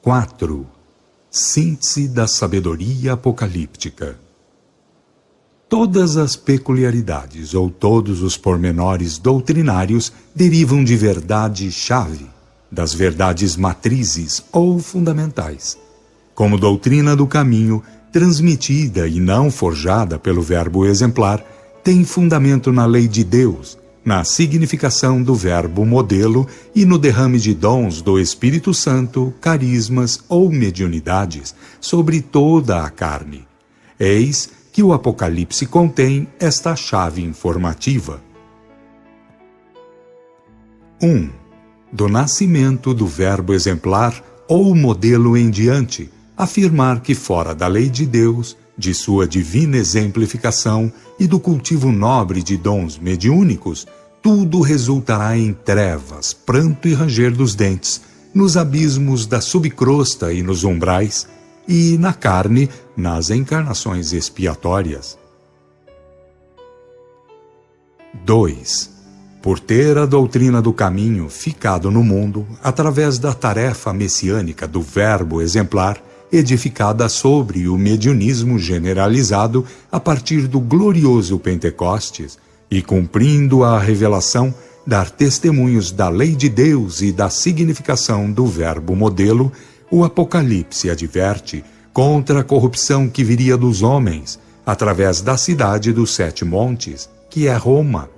4. Síntese da sabedoria apocalíptica. Todas as peculiaridades ou todos os pormenores doutrinários derivam de verdade-chave, das verdades matrizes ou fundamentais. Como doutrina do caminho, transmitida e não forjada pelo verbo exemplar, tem fundamento na lei de Deus, na significação do verbo modelo e no derrame de dons do Espírito Santo, carismas ou mediunidades sobre toda a carne. Eis que o Apocalipse contém esta chave informativa. 1. Do nascimento do verbo exemplar ou modelo em diante, afirmar que fora da lei de Deus, de sua divina exemplificação e do cultivo nobre de dons mediúnicos, tudo resultará em trevas, pranto e ranger dos dentes, nos abismos da subcrosta e nos umbrais, e na carne, nas encarnações expiatórias. 2. Por ter a doutrina do caminho ficado no mundo, através da tarefa messiânica do verbo exemplar, edificada sobre o mediunismo generalizado a partir do glorioso Pentecostes, e cumprindo a revelação, dar testemunhos da lei de Deus e da significação do verbo modelo, o Apocalipse adverte contra a corrupção que viria dos homens, através da cidade dos 7 montes, que é Roma.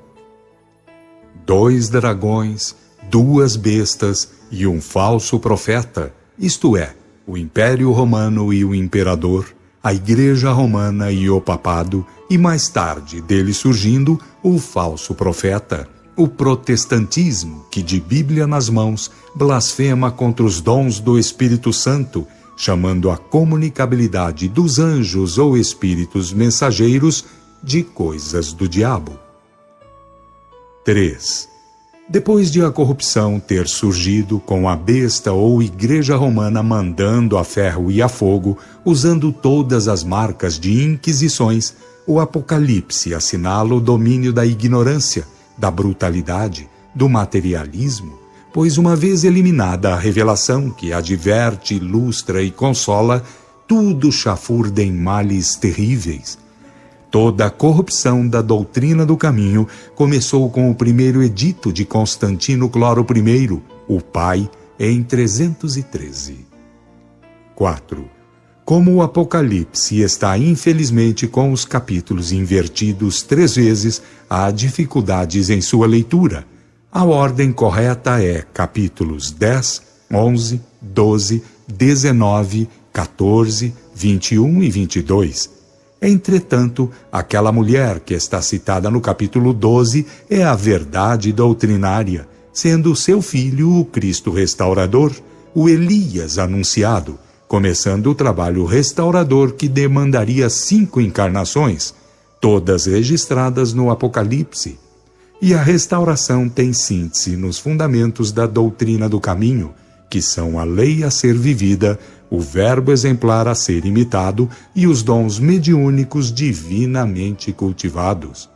2 dragões, 2 bestas e um falso profeta, isto é, o Império Romano e o Imperador, a Igreja Romana e o Papado, e mais tarde, dele surgindo, o falso profeta, o protestantismo, que de Bíblia nas mãos, blasfema contra os dons do Espírito Santo, chamando a comunicabilidade dos anjos ou espíritos mensageiros de coisas do diabo. 3. Depois de a corrupção ter surgido com a besta ou Igreja Romana mandando a ferro e a fogo, usando todas as marcas de inquisições, o Apocalipse assinala o domínio da ignorância, da brutalidade, do materialismo, pois uma vez eliminada a revelação que adverte, ilustra e consola, tudo chafurda em males terríveis. Toda a corrupção da doutrina do caminho começou com o primeiro edito de Constantino Cloro I, o pai, em 313. 4. Como o Apocalipse está infelizmente com os capítulos invertidos 3 vezes, há dificuldades em sua leitura. A ordem correta é capítulos 10, 11, 12, 19, 14, 21 e 22. Entretanto, aquela mulher que está citada no capítulo 12 é a verdade doutrinária, sendo seu filho o Cristo restaurador, o Elias anunciado, começando o trabalho restaurador que demandaria 5 encarnações, todas registradas no Apocalipse. E a restauração tem síntese nos fundamentos da doutrina do caminho, que são a lei a ser vivida, o verbo exemplar a ser imitado e os dons mediúnicos divinamente cultivados.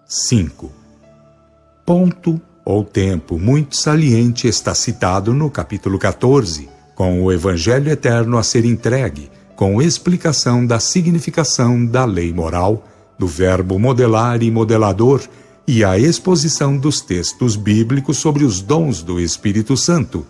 5. Ponto ou tempo muito saliente está citado no capítulo 14, com o Evangelho Eterno a ser entregue, com explicação da significação da lei moral, do verbo modelar e modelador, e a exposição dos textos bíblicos sobre os dons do Espírito Santo.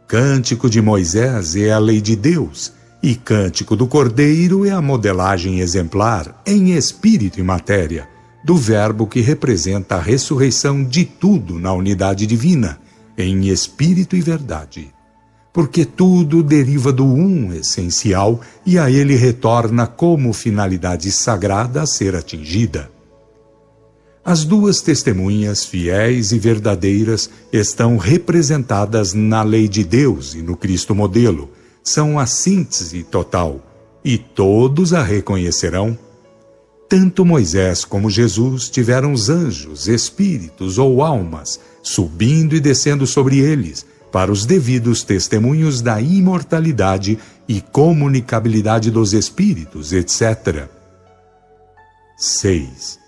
Cântico de Moisés é a lei de Deus, e Cântico do Cordeiro é a modelagem exemplar, em espírito e matéria, do verbo que representa a ressurreição de tudo na unidade divina, em espírito e verdade. Porque tudo deriva do um essencial e a ele retorna como finalidade sagrada a ser atingida. As 2 testemunhas fiéis e verdadeiras estão representadas na lei de Deus e no Cristo modelo, são a síntese total, e todos a reconhecerão. Tanto Moisés como Jesus tiveram os anjos, espíritos ou almas, subindo e descendo sobre eles, para os devidos testemunhos da imortalidade e comunicabilidade dos espíritos, etc. 6.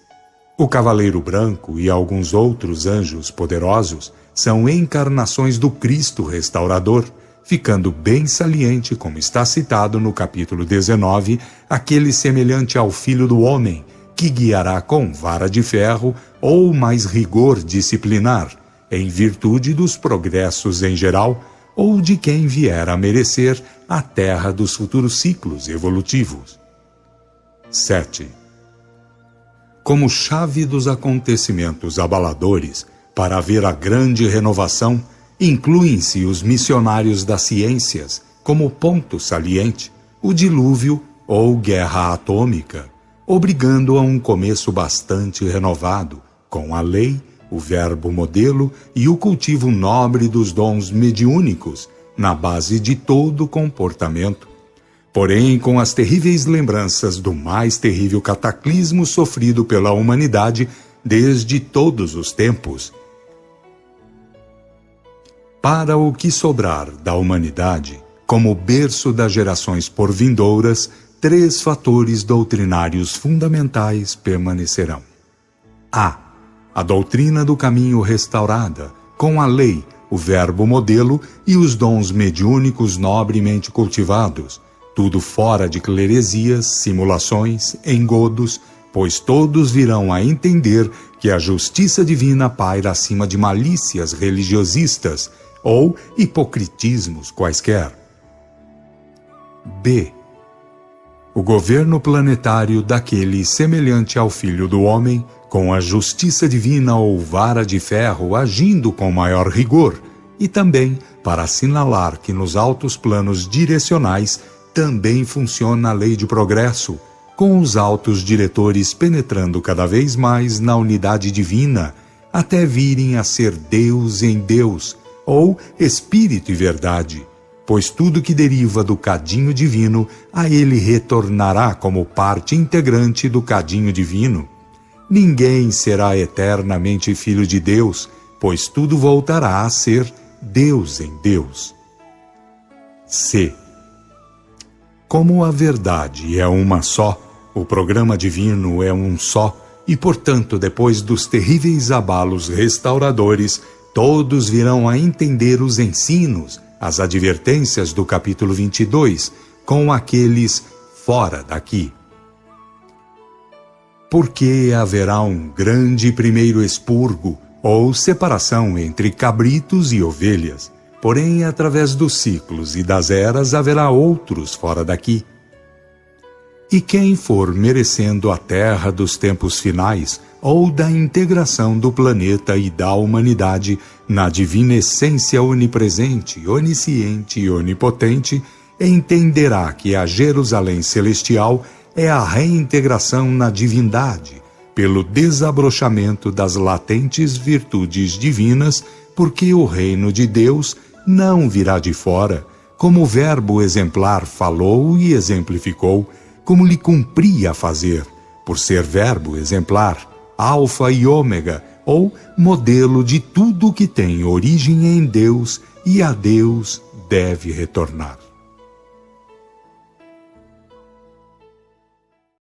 O Cavaleiro Branco e alguns outros anjos poderosos são encarnações do Cristo restaurador, ficando bem saliente, como está citado no capítulo 19, aquele semelhante ao Filho do Homem, que guiará com vara de ferro ou mais rigor disciplinar, em virtude dos progressos em geral, ou de quem vier a merecer a terra dos futuros ciclos evolutivos. 7. Como chave dos acontecimentos abaladores, para haver a grande renovação, incluem-se os missionários das ciências, como ponto saliente, o dilúvio ou guerra atômica, obrigando a um começo bastante renovado, com a lei, o verbo modelo e o cultivo nobre dos dons mediúnicos, na base de todo o comportamento. Porém, com as terríveis lembranças do mais terrível cataclismo sofrido pela humanidade desde todos os tempos. Para o que sobrar da humanidade, como berço das gerações por vindouras, 3 fatores doutrinários fundamentais permanecerão. A doutrina do caminho restaurada, com a lei, o verbo modelo e os dons mediúnicos nobremente cultivados, tudo fora de cleresias, simulações, engodos, pois todos virão a entender que a justiça divina paira acima de malícias religiosistas ou hipocritismos quaisquer. B. O governo planetário daquele semelhante ao Filho do Homem, com a justiça divina ou vara de ferro agindo com maior rigor, e também para assinalar que nos altos planos direcionais também funciona a lei de progresso, com os altos diretores penetrando cada vez mais na unidade divina, até virem a ser Deus em Deus, ou Espírito e Verdade, pois tudo que deriva do cadinho divino, a ele retornará como parte integrante do cadinho divino. Ninguém será eternamente filho de Deus, pois tudo voltará a ser Deus em Deus. C. Como a verdade é uma só, o programa divino é um só, e portanto, depois dos terríveis abalos restauradores, todos virão a entender os ensinos, as advertências do capítulo 22, com aqueles fora daqui. Porque haverá um grande primeiro expurgo, ou separação entre cabritos e ovelhas, porém através dos ciclos e das eras haverá outros fora daqui. E quem for merecendo a terra dos tempos finais, ou da integração do planeta e da humanidade na divina essência onipresente, onisciente e onipotente, entenderá que a Jerusalém celestial é a reintegração na divindade, pelo desabrochamento das latentes virtudes divinas, porque o reino de Deus não virá de fora, como o verbo exemplar falou e exemplificou, como lhe cumpria fazer, por ser verbo exemplar, alfa e ômega, ou modelo de tudo que tem origem em Deus e a Deus deve retornar.